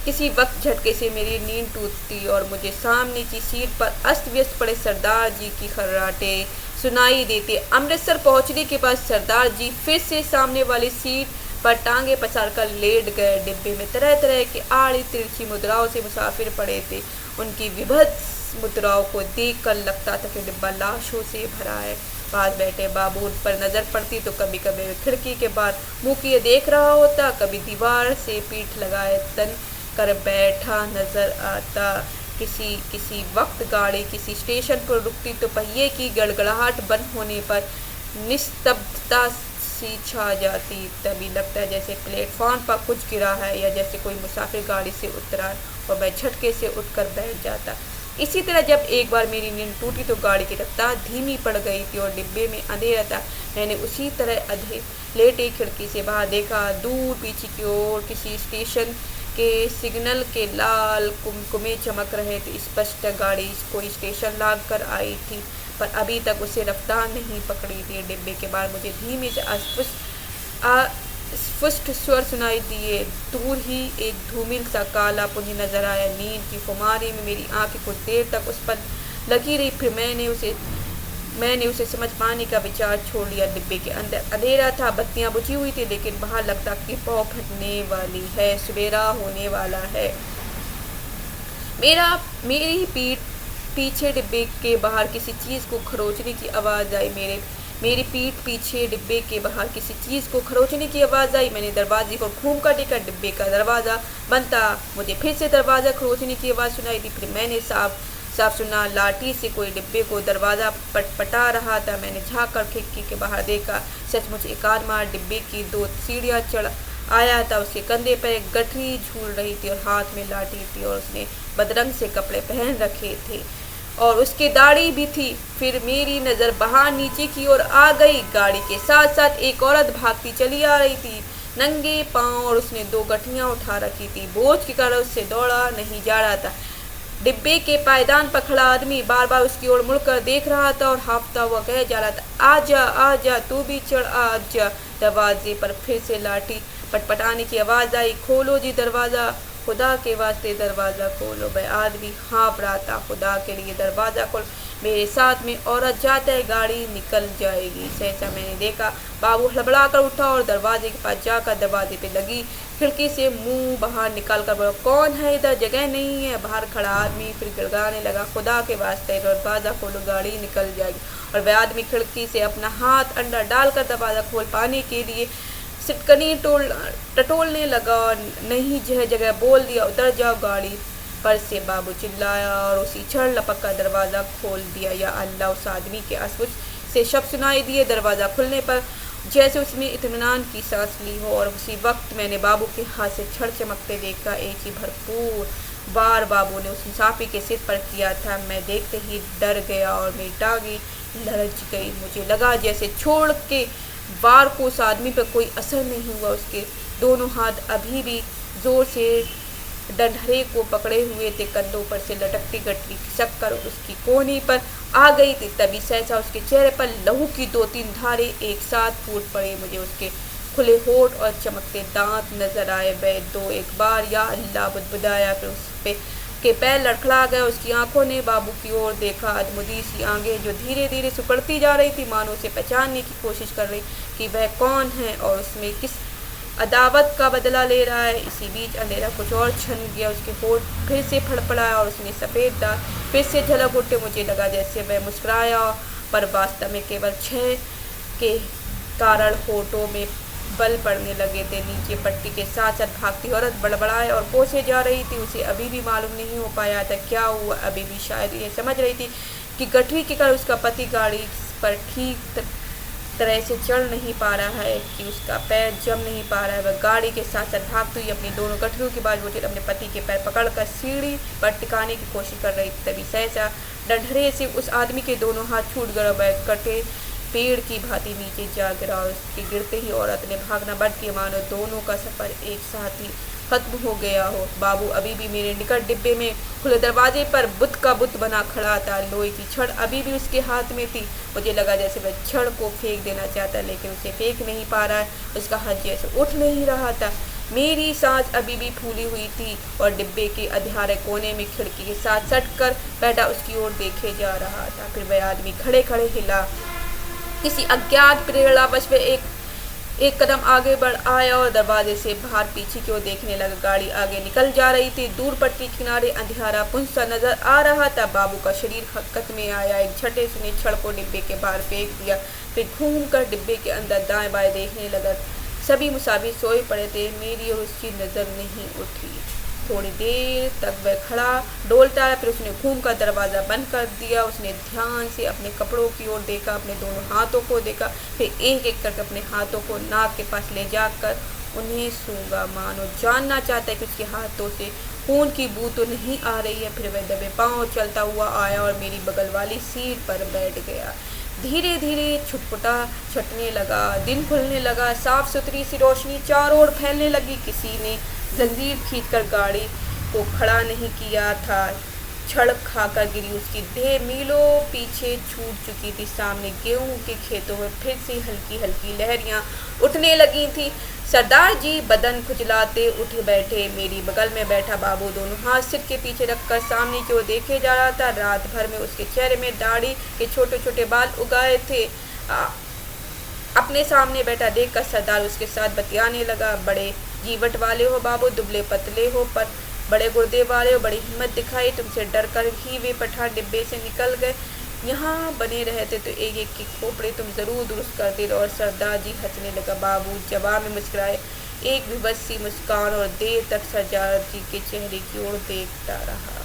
किसी वक्त झटके से मेरी नींद टूटती और मुझे सामने की सीट पर अस्त व्यस्त पड़े सरदार जी की खर्राटे सुनाई देते। अमृतसर पहुंचने के बाद सरदार जी फिर से सामने वाली सीट पर टांगे पसार कर लेट गए। डिब्बे में तरह तरह की आड़ी तिरछी मुद्राओं से मुसाफिर पड़े थे। उनकी विभत्स मुद्राओं को देखकर लगता था कि डिब्बा लाशों से भरा है। पास बैठे बाबू पर नजर पड़ती तो कभी कभी खिड़की के बाहर मुंह किए देख रहा होता, कभी दीवार से पीठ लगाए तन कर बैठा नजर आता। किसी वक्त गाड़ी किसी स्टेशन पर रुकती तो पहिए की गड़गड़ाहट बंद होने पर निस्तब्धता सी छा जाती। तभी लगता है जैसे प्लेटफॉर्म पर कुछ गिरा है या जैसे कोई मुसाफिर गाड़ी से उतरा और मैं झटके से उठकर बैठ जाता। इसी तरह जब एक बार मेरी नींद टूटी तो गाड़ी की रफ्तार धीमी पड़ गई थी और डिब्बे में अंधेरा था। मैंने उसी तरह लेटे खिड़की से बाहर देखा। दूर पीछे की ओर किसी स्टेशन के सिग्नल के लाल कुमकुमे चमक रहे थे। स्पष्ट गाड़ी कोई स्टेशन लाग कर आई थी, पर अभी तक उसे रफ्तार नहीं पकड़ी थी। डिब्बे के बाद मुझे धीमे से स्पष्ट स्वर सुनाई दिए। दूर ही एक धूमिल सा काला पुंज नजर आया। नींद की खुमारी में मेरी आंखें कुछ देर तक उस पर लगी रही। फिर मैंने उसे समझ पाने का विचार छोड़ लिया। डिब्बे के अंदर अंधेरा था, बत्तियां बुझी हुई थी, लेकिन बाहर लगता कि पौ फटने वाली है, सवेरा होने वाला है। मेरी पीछे डिब्बे के बाहर किसी चीज को खरोचने की आवाज आई। मेरी पीठ पीछे डिब्बे के बाहर किसी चीज को खरोचने की आवाज आई। मैंने दरवाजे को घूम कर देखा। डिब्बे का दरवाजा बंद था। मुझे फिर से दरवाजा खरोचने की आवाज सुनाई दी। फिर मैंने साफ सुना लाठी से कोई डिब्बे को दरवाजा पटपटा रहा था। मैंने झाँक कर खिड़की के बाहर देखा। सचमुच एक आदमी डिब्बे की 2 सीढ़ियाँ चढ़ आया था। उसके कंधे पर एक गठरी झूल रही थी और हाथ में लाठी थी और उसने बदरंग से कपड़े पहन रखे थे और उसकी दाढ़ी भी थी। फिर मेरी नज़र बाहर नीचे की ओर आ गई। गाड़ी के साथ साथ एक औरत भागती चली आ रही थी, नंगे पांव, और उसने 2 गठियाँ उठा रखी थी। बोझ के कारण उससे दौड़ा नहीं जा रहा था। डिब्बे के पायदान पर खड़ा आदमी बार बार उसकी ओर मुड़कर देख रहा था और हाफता हुआ कह जा रहा था, आजा आजा, तू भी चढ़ आजा। दरवाजे पर फिर से लाठी पटपटाने की आवाज़ आई। खोलो जी दरवाज़ा, खुदा के वास्ते दरवाज़ा खोलो। वह आदमी हाँफ रहा था, खुदा के लिए दरवाज़ा खोल, मेरे साथ में औरत जाता है, गाड़ी निकल जाएगी। सहसा मैंने देखा बाबू हड़बड़ा कर उठा और दरवाजे के पास जाकर दरवाजे पे लगी खिड़की से मुंह बाहर निकाल कर बोला, कौन है इधर, जगह नहीं है। बाहर खड़ा आदमी फिर गिड़गिड़ाने लगा, खुदा के वास्ते दरवाज़ा खोलो, गाड़ी निकल जाएगी। और वह आदमी खिड़की से अपना हाथ अंदर डालकर दरवाज़ा खोल पाने के लिए सिटकनी टटोलने लगा। नहीं जगह बोल दिया, उतर जाओ गाड़ी पर से। बाबू चिल्लाया और उसी क्षण लपक कर दरवाज़ा खोल दिया। या अल्लाह, उस आदमी के असुच से शब्द सुनाई दिए। दरवाज़ा खुलने पर जैसे उसने इत्मीनान की सांस ली हो, और उसी वक्त मैंने बाबू के हाथ से छड़ चमकते देखा। एक ही भरपूर बार बाबू ने उस मुसाफिर के सिर पर किया था। मैं देखते ही डर गया और मेरी टांगी लरच गई। मुझे लगा जैसे छोड़ के वार को उस आदमी पर कोई असर नहीं हुआ। उसके दोनों हाथ अभी भी जोर से डंडरे को पकड़े हुए थे। कंधों पर से लटकती गठरी खिसक कर उसकी कोहनी पर आ गई थी। तभी सहसा उसके चेहरे पर लहू की 2-3 धारे एक साथ फूट पड़े। मुझे उसके खुले होठ और चमकते दांत नजर आए। वह 2-1 बार या अल्लाह बुदबुदाया, फिर उस पे के पैर लड़खड़ा गए। उसकी आंखों ने बाबू की ओर देखा। अधमुदी सी आंखें जो धीरे धीरे सिकुड़ती जा रही थी, मानो उसे पहचानने की कोशिश कर रही कि वह कौन है और उसमें किस अदावत का बदला ले रहा है। इसी बीच अंधेरा कुछ और छन गया। उसके होठ फिर से फड़फड़ाया और उसने सफ़ेद दांत फिर से झलक उठे। मुझे लगा जैसे वह मुस्कुराया, पर वास्तव में केवल 6 के कारण होठों में बल पड़ने लगे थे। नीचे पट्टी के साथ साथ भागती औरत बड़बड़ाए और कोसे जा रही थी। उसे अभी भी मालूम नहीं हो पाया था क्या हुआ। अभी भी शायद ये समझ रही थी कि गठरी के कारण उसका पति गाड़ी पर ठीक तरह से चढ़ नहीं पा रहा है, कि उसका पैर जम नहीं पा रहा है। वह गाड़ी के साथ साथ भागती हुई अपनी दोनों गठरियों के बाजू से अपने पति के पैर पकड़कर सीढ़ी पर टिकाने की कोशिश कर रही थी। तभी सहसा डंडरे से उस आदमी के दोनों हाथ छूट गए। वह कटे पेड़ की भांति नीचे जा गिरा। उसके गिरते ही औरत ने भागना बंद किया, मानो दोनों का सफर एक साथ ही खत्म हो गया हो। बाबू अभी भी मेरे निकट डिब्बे में खुले दरवाजे पर बुत का बुत बना खड़ा था। लोहे की छड़ अभी भी उसके हाथ में थी। मुझे लगा जैसे वह छड़ को फेंक देना चाहता, लेकिन उसे फेंक नहीं पा रहा है। उसका हाथ जैसे उठ नहीं रहा था। मेरी सांस अभी भी फूली हुई थी और डिब्बे के अंधेरे कोने में खिड़की के साथ सट कर बैठा उसकी ओर देखे जा रहा था। फिर वह आदमी खड़े खड़े हिला। किसी अज्ञात प्रेरणावश वह एक कदम आगे बढ़ आया और दरवाजे से बाहर पीछे की ओर देखने लगा। गाड़ी आगे निकल जा रही थी। दूर पट्टी किनारे अंधेरा पुंज सा नजर आ रहा था। बाबू का शरीर हरकत में आया। एक झटे से छड़ को डिब्बे के बाहर फेंक दिया। फिर घूमकर डिब्बे के अंदर दाएं बाएं देखने लगा। सभी मुसाफिर सोए पड़े थे। मेरी और उसकी नजर नहीं उठी। थोड़ी देर तक वह खड़ा डोलता है, फिर उसने घूमकर दरवाज़ा बंद कर दिया। उसने ध्यान से अपने कपड़ों की ओर देखा, अपने दोनों हाथों को देखा, फिर एक एक करके अपने हाथों को नाक के पास ले जाकर उन्हें सूंघा, मानो जानना चाहता है कि उसके हाथों से खून की बू तो नहीं आ रही है। फिर वह दबे पाँव चलता हुआ आया और मेरी बगल वाली सीट पर बैठ गया। धीरे धीरे छुटपुटा छटने लगा। दिन खुलने लगा। साफ सुथरी सी रोशनी चारों ओर फैलने लगी। किसी ने जंजीर खींचकर गाड़ी को खड़ा नहीं किया था। छड़ खाकर गिरी उसकी देह मीलों पीछे छूट चुकी थी। सामने गेहूं के खेतों में फिर से हल्की हल्की लहरियां उठने लगी थी। सरदार जी बदन खुजलाते उठे बैठे। मेरी बगल में बैठा बाबू दोनों हाथ सिर के पीछे रखकर सामने की ओर देखे जा रहा था। रात भर में उसके चेहरे में दाढ़ी के छोटे छोटे बाल उगाए थे। अपने सामने बैठा देखकर सरदार उसके साथ बतियाने लगा। बड़े जीवट वाले हो बाबू, दुबले पतले हो, पर बड़े गुर्दे वाले हो, बड़ी हिम्मत दिखाई। तुमसे डर कर ही वे पठान डिब्बे से निकल गए। यहाँ बने रहते तो एक एक की खोपड़ी तुम जरूर दुरुस्त करते। और सरदार जी हंसने लगा। बाबू जवाब में मुस्कुराए, एक विवश सी मुस्कान, और देर तक सरदार जी के चेहरे की ओर देखता रहा।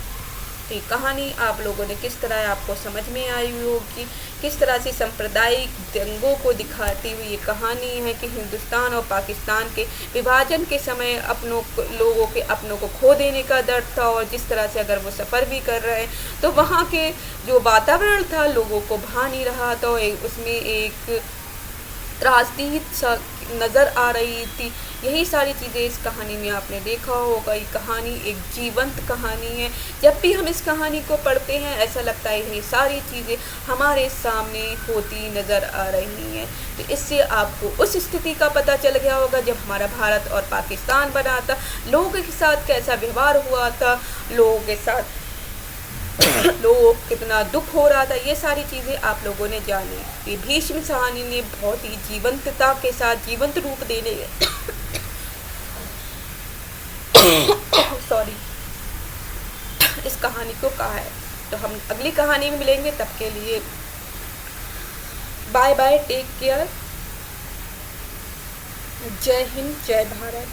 तो ये कहानी आप लोगों ने किस तरह आपको समझ में आई होगी, किस तरह से सांप्रदायिक दंगों को दिखाती हुई ये कहानी है कि हिंदुस्तान और पाकिस्तान के विभाजन के समय लोगों के अपनों को खो देने का दर्द था। और जिस तरह से अगर वो सफ़र भी कर रहे हैं तो वहाँ के जो वातावरण था लोगों को भा नहीं रहा था। उसमें एक त्रासदी सा नज़र आ रही थी। यही सारी चीज़ें इस कहानी में आपने देखा होगा। ये कहानी एक जीवंत कहानी है। जब भी हम इस कहानी को पढ़ते हैं ऐसा लगता है ये सारी चीज़ें हमारे सामने होती नज़र आ रही हैं। तो इससे आपको उस स्थिति का पता चल गया होगा जब हमारा भारत और पाकिस्तान बना था, लोगों के साथ कैसा व्यवहार हुआ था, लोगों के साथ लोग कितना दुख हो रहा था। ये सारी चीज़ें आप लोगों ने जानी। ये भीष्म कहानी ने बहुत ही जीवंतता के साथ जीवंत रूप देने सॉरी इस कहानी को कहा है। तो हम अगली कहानी में मिलेंगे, तब के लिए बाय बाय, टेक केयर। जय हिंद, जय भारत।